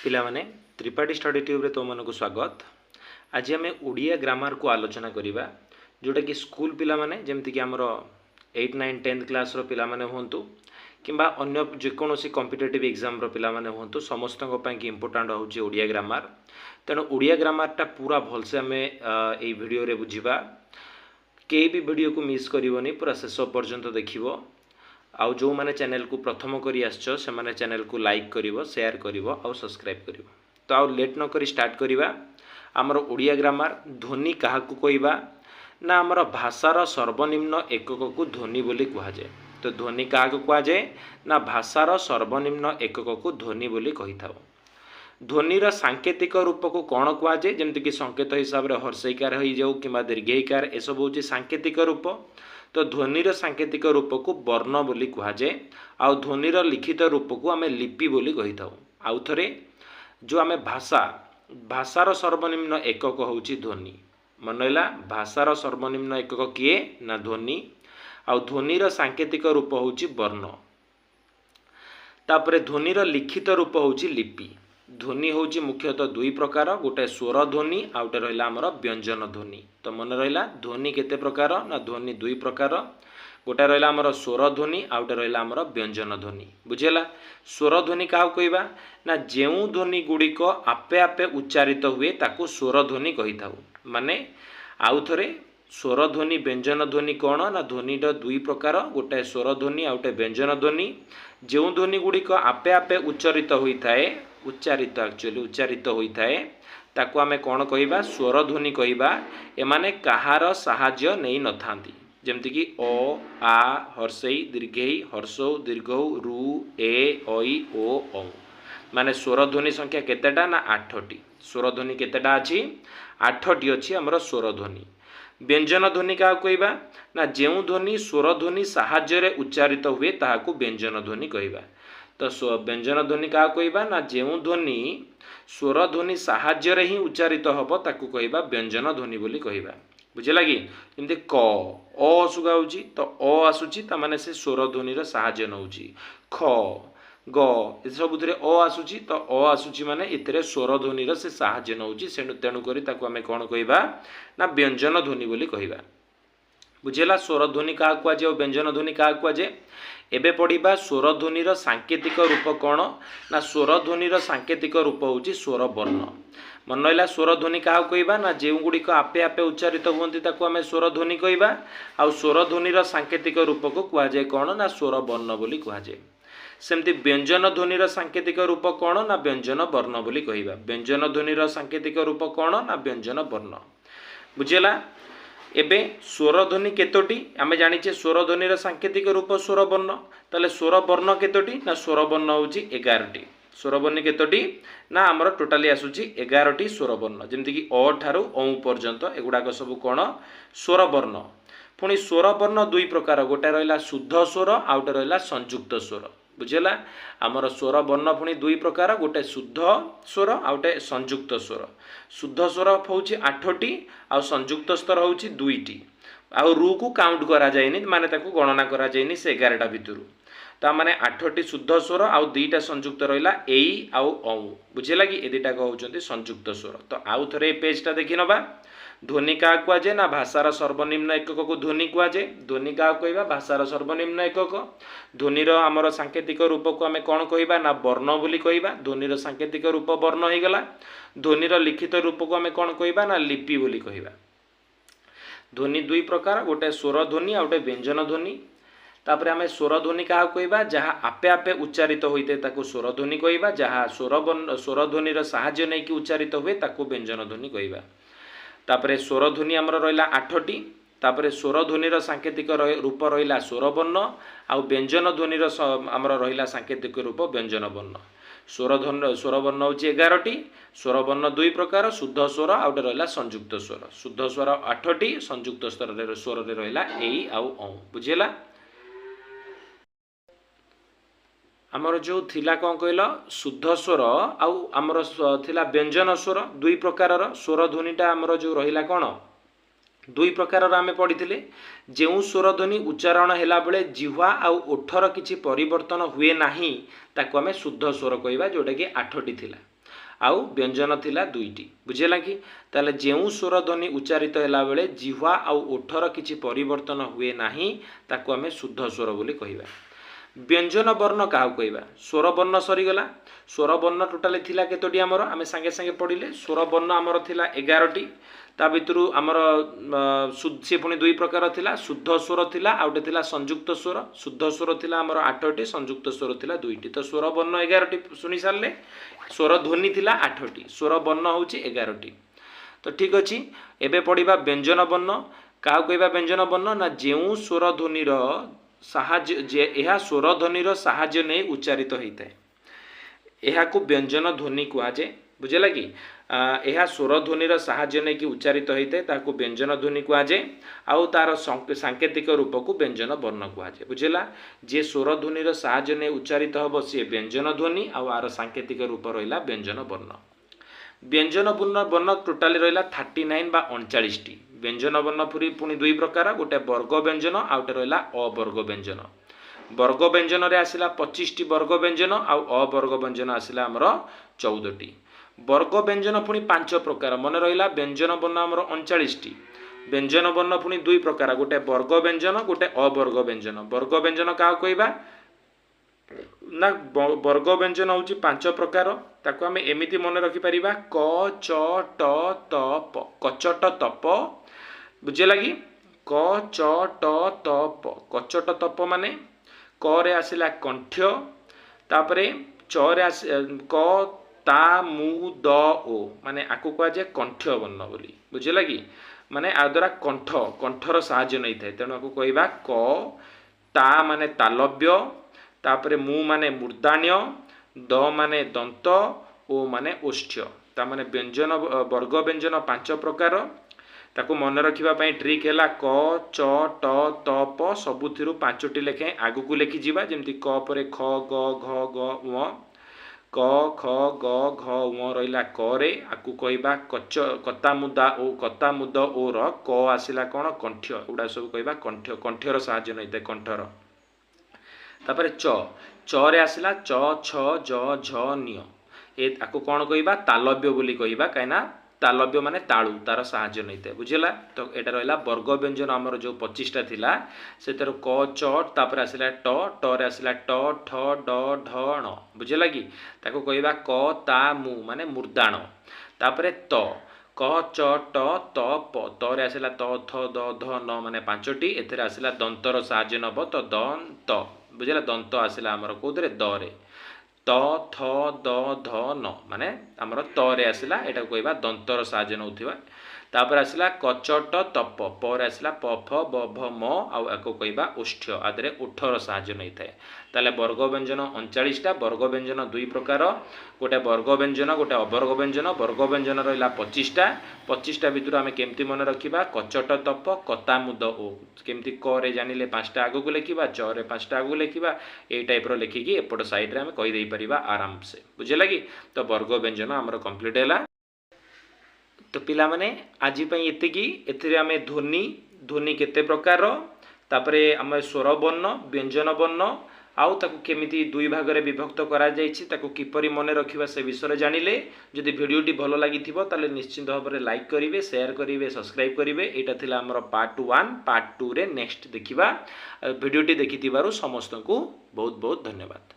पिला माने Tripathi study tube रे तुमको स्वागत। आज आम ओडिया ग्रामर को आलोचना करवा जोटा कि स्कूल पिला माने जमती कि आमर 8, 9, 10 क्लास रो पिला माने होंतु किंबा अन्य जेकोसी कॉम्पिटिटिव एग्जाम रो पिला माने होंतु समस्त की इम्पोर्टेंट होची ओडिया ग्रामर। तेणु ओडिया ग्रामरटा पूरा भलसे आम ए वीडियो रे बुझिबा। के भी वीडियो को मिस करिवनी, पूरा शेष पर्यंत देखिबो। आउ जो माने चैनल को प्रथम करी आछो से माने चैनल को लाइक करिवो, शेयर करिवो और सब्सक्राइब करिवो। तो आउ लेट न करी स्टार्ट करिवा। आमर ओडिया ग्रामर ध्वनि काहा को कहिबा ना आमर भाषार सर्वनिम्न एकक को ध्वनि बोली कहा जाए। तो ध्वनि काहा को कहा जाए ना भाषार सर्वनिम्न एकक को ध्वनि बोली कहि थाओ। ध्वनिर सांकेतिक रूप को कौन कह जाए, जमती कि संकेत हिसाब से हर्षईकार हो जाऊ कि दीर्घईकार, यह सब हूँ सांकेतिक रूप। तो ध्वनिर सांकेतिक रूप को वर्ण बोली कह जाए। आउ ध्वनिर लिखित रूप को आम लिपि बोली कही थाउ। आउ थरे जो आम भाषार सर्वनिम्न एकक हूँ ध्वनि। मन रहा भाषार सर्वनिम्न एकक किए ना ध्वनि। आउ ध्वनिर सांकेतिक रूप हूँ वर्ण। तापरे ध्वनिर लिखित रूप हूँ लिपि। ध्वनि हूँ मुख्यतः दुई प्रकार, गोटे स्वर ध्वनि आउ गोटे रहा आमर व्यंजन ध्वनि। तो मन रहा ध्वनि केते प्रकार ना ध्वनि दुई प्रकार, गोटे रहा आमर स्वर ध्वनि आउ गोटे रहा आमर व्यंजन ध्वनि। बुझेगा स्वर ध्वनि क्या कहवा ना जो ध्वनि गुड़िक आपे आपे उच्चारित हुए ताकू स्वर ध्वनि कही थाउ। माने आउ थरे स्वर ध्वनि व्यंजन ध्वनि कौन ना ध्वनिर दुई प्रकार, गोटे स्वर ध्वनि आउ गोटे व्यंजन ध्वनि। जो ध्वनि गुड़िक आपे आपे उच्चारित होता है, उच्चारित होता है ताकू आमे कौन कहवा स्वर ध्वनि कहवा। एमाने कहार साहाय्य नहीं न थांती, जमती कि अ आ हर्षई दीर्घई हर्षौ दीर्घौ रु ए ऐ ओ औ। माने स्वर ध्वनि संख्या केतेटा ना 8टी। स्वर ध्वनि केतेटा अछि 8टी अछि हमर स्वर ध्वनि। व्यंजन ध्वनि क्या कहवा ना जो ध्वनि स्वर ध्वनि साहाय्य रे उच्चारित हुए ताहाकू व्यंजन ध्वनि कहवा। तो व्यंजन ध्वनि क्या कहवा ना जो ध्वनि स्वर ध्वनि साहाय्य रे ही उच्चारित हम ताकू कहवा व्यंजन ध्वनि बोली कहवा। बुझेगा कि जमती क अ सुगाउची तो अ आसुची तामाने से स्वर ध्वनि रो साहाय्य नउची। ख ग ए सबुथिरे अ आसुची तो अ आसुची माने इतरे स्वर ध्वनि रो से साहाय्य नउची। तेणु करी ताकू आमे कोन कहवा ना व्यंजन ध्वनि बोली कहवा। बुझेला स्वर ध्वनि क्या कह जाए, व्यंजन ध्वनि क्या कह जाए। एबे पढ़िबा स्वर ध्वनिर सांकेतिक रूप कौन ना स्वर ध्वनिर सांकेतिक रूप हूँ स्वर वर्ण। मन रहा स्वर ध्वनि क्या कहवा ना जो गुड़िक आपे आपे उच्चारित हुंती ताकू आमे स्वर ध्वनि कहवा। आउ स्वर ध्वनिर सांकेतिक रूप को कह जाए कौन ना स्वर वर्ण बोली कह जाए। सेमती व्यंजन ध्वनिर सांकेतिक रूप कौन ना व्यंजन वर्ण बोली कहवा। व्यंजन ध्वनिर सांकेतिक रूप कौन ना व्यंजन वर्ण। बुझेला एबे स्वर ध्वनि केतोटी आमे जानिचे स्वर ध्वनिर सांकेतिक रूप स्वर वर्ण। ताले स्वर वर्ण केतोटी ना स्वर वर्ण होची 11टी। स्वर वर्ण केतोटी ना आमर टोटाली आसुची 11टी स्वर वर्ण, जमती कि अ ठारू औ पर्यंत एगुड़ाक सब कौन स्वर वर्ण। पुणी स्वर वर्ण दुई प्रकार, गोटे रहा शुद्ध स्वर आउ गोटे रहा संयुक्त स्वर। बुझेगा आमर स्वर वर्ण पुणी दुई प्रकार, गोटे शुद्ध स्वर आउ गोटे संयुक्त स्वर। शुद्ध स्वर हूँ 8टी आउ संयुक्त स्वर हूँ 2टी। आउ रु को काउंट करा जाएनी, माने ताकू गणना करा जाएनी से 11टा भितरु। ता माने 8टी शुद्ध स्वर आउ 2टा संयुक्त रहिला एई आउ औ। बुझेला कि ए दुईटा कहउचंती संयुक्त स्वर। तो आउ थरे पेजटा देखि नबा। ध्वनि क्या कह जाए ना भाषार सर्वनिम्न एकक को ध्वनि कह जाए। ध्वनि क्या कहवा भाषार सर्वनिम्न एकक। ध्वनिर आमर सांकेतिक रूप को आमे कौन कहवा ना वर्ण बोली कहवा। ध्वनिर सांकेतिक रूप वर्ण हो गला। ध्वनिर लिखित रूप को आमे कौन कहवा ना लिपि बोली कहवा। ध्वनि दुई प्रकार, गोटे स्वर ध्वनि आ गोटे व्यंजन ध्वनि। तापर आमे स्वर ध्वनि क्या कहवा जहाँ आपे आपे उच्चारित होते ताकू स्वर ध्वनि कहवा। जहाँ स्वर ध्वनिर साहाय्य नहीं कि उच्चारित हुए ताकू व्यंजन ध्वनि कहवा। तापरे स्वर ध्वनि आमर रहा 8टी। तापरे स्वर ध्वनिर सांकेतिक रूप रहा स्वर वर्ण आउ व्यंजन ध्वनिर आमर रहा सांकेतिक रूप व्यंजन वर्ण। स्वर वर्ण हूँ 11टी। स्वर वर्ण दुई प्रकार, शुद्ध स्वर आउ गोटे रहा संयुक्त स्वर। शुद्ध स्वर 8टी, संयुक्त स्वर रहा एई आउ औ। बुझेला आमर जो थिला कौन कहल शुद्ध स्वर आउ आमर थिला व्यंजन स्वर दुई प्रकार। स्वर ध्वनिटा आमर जो रहिला कौन दुई प्रकार आमे पढ़ी। जो स्वर ध्वनि उच्चारण हैला बेले जिह्वा आउ ओठर किछि परिवर्तन हुए नाही ताकू आमे शुद्ध स्वर कहवा, जोटा कि 8टी थिला। आउ व्यंजन थिला दुईटी बुझेला कि ताले जेउ स्वर ध्वनि उच्चारित होला बेले जिह्वा आउ ओठर किछि परिवर्तन हुए नाही ताकू आमे शुद्ध स्वर बोली कहिबा। व्यंजन वर्ण क्या कहवा स्वर वर्ण सरीगला स्वर वर्ण टोटाली थिला केतोटी आमर आमे सांगे सांगे पढ़िले स्वर वर्ण आमर थिला 11टी ता भितरु आमर से पुणी दुई प्रकार थिला शुद्ध स्वर थिला आउटे थिला संयुक्त स्वर शुद्ध स्वर थिला आमर 8टी संयुक्त स्वर थिला 2टी तो स्वर वर्ण 11टी सुनी सारले स्वर ध्वनि थिला 8टी स्वर वर्ण होउची 11टी तो ठीक अछि एबे पढ़िबा व्यंजन वर्ण क्या कहवा व्यंजन वर्ण ना जेउ स्वर ध्वनि साहाय्य यह स्वर ध्वनि साहाय्य नहीं उच्चारित होता है यह को व्यंजन ध्वनि कहुए बुझेगा कि यह स्वर ध्वनि साहाय्य नहीं कि उच्चारित होता है ताको व्यंजन ध्वनि कहुए आउ तार सांकेतिक रूप को व्यंजन वर्ण कहुए बुझेगा जे स्वर ध्वनि साहाय्य नहीं उच्चारित हम सी व्यंजन ध्वनि आर सांकेतिक रूप रहा व्यंजन वर्ण व्यंजन वर्ण टोटाली रहा 39 बा 39टी व्यंजन वर्ण पुणी दुई प्रकार गोटे वर्ग व्यंजन आउटे रहा अवर्ग व्यंजन वर्ग व्यंजन रे आसिला 25टी वर्ग व्यंजन आउ अवर्ग व्यंजन आसिला आमर 14टी वर्ग व्यंजन पुणी 5 प्रकार मन रहा व्यंजन वर्ण आमर 39टी व्यंजन वर्ण पुणी दुई प्रकार गोटे वर्ग व्यंजन गोटे अवर्ग व्यंजन वर्ग व्यंजन क्या कहवा ना वर्ग व्यंजन हूँ 5 प्रकार ताको आमे एमिति मन रखिपर क च ट त प कचट तप बुझेगा कि क च ट त प कचट तप माने क रे आसिला कंठ्य तापरे च रे क ता मु द ओ माने आकु कह जाए कंठ्य वर्ण बोली बुझेगा कि माने आ द्वारा कंठर साहाय्य नहीं थाए तेणु आकु कहवा क ता माने तालव्य तापरे मु माने मूर्धान्य द माने दंत ओ माने ओष्ठ्य ता माने व्यंजन वर्ग व्यंजन 5 प्रकार ताको मन रखिबा पई ट्रिक हैला क च ट त प सबुथिरु 5टी लेखे आगु को लेखि जिबा जेमति क परे ख ग घ ग उ क ख ग घ उ रहिला क रे आकु कहबा कता मुदा ओ र क आसिला कोन कंठ्य उडा सब कहबा कंठ्यर साहाय्य नैते कंठर तापर च रे आसिला च छ ज झ निय ए आकु कौन कहबा तालव्य बोली कहबा कहिना तालव्य माने ताळु तार साहाय्य नैते बुझेला तो एटा रहला वर्ग व्यंजन हमर जो 25टा थिला सेतर क च तापर आसिला ट रे आसिला ट ठ ड ढ ण बुझेला कि ताको कहबा क ता मु माने मूर्धाण तापर त क च ट त प त रे आसिला त थ द ध न माने 5टी एथरे आसिला दंतर साहाय्य नब तो दंत बुझेला दंत आसिला आमर कोदरे द रे त थ द ध न माने आमर त रे आसिला एटा कहबा दंतर साहाय्य नउथिबा तापर आसिला कचट तप पर आसिला प फ ब भ म आउ आको कहबा ओष्ठ्य आदरे ओठर साहाय्य नै थाए ताले वर्ग व्यंजन 39टा वर्ग व्यंजन दुई प्रकार गोटे वर्ग व्यंजन गोटे अवर्ग व्यंजन रहिला 25टा भितर आमे केमती मन रखिबा कचट तप कता मुद ओ केमती क रे जानिले 5टा आगु को लेखिबा च रे 5टा आगु लेखिबा ए टाइप रो लेखिकी एपट साइड रे आमे कहि देई परिबा आराम से बुझेला कि तो वर्ग व्यंजन हमर कंप्लीट हैला। तो पिला माने आज एतिकी एथिरे आमे ध्वनि केते प्रकार तापरे आम स्वर वर्ण व्यंजन वर्ण आउ ताकू केमिति दुई भाग रे विभक्त करा जायछि ताकू किपरि मने रखिबा से विषय जानिले जदि वीडियोटी भलो लागिथिबो ताले निश्चित भाव रे लाइक करिवे शेयर करिवे सब्सक्राइब करिवे एटा थिला हमर पार्ट 1 पार्ट 2 रे नेक्स्ट देखिबा वीडियोटी देखिथिबारु समस्त को बहुत बहुत धन्यवाद।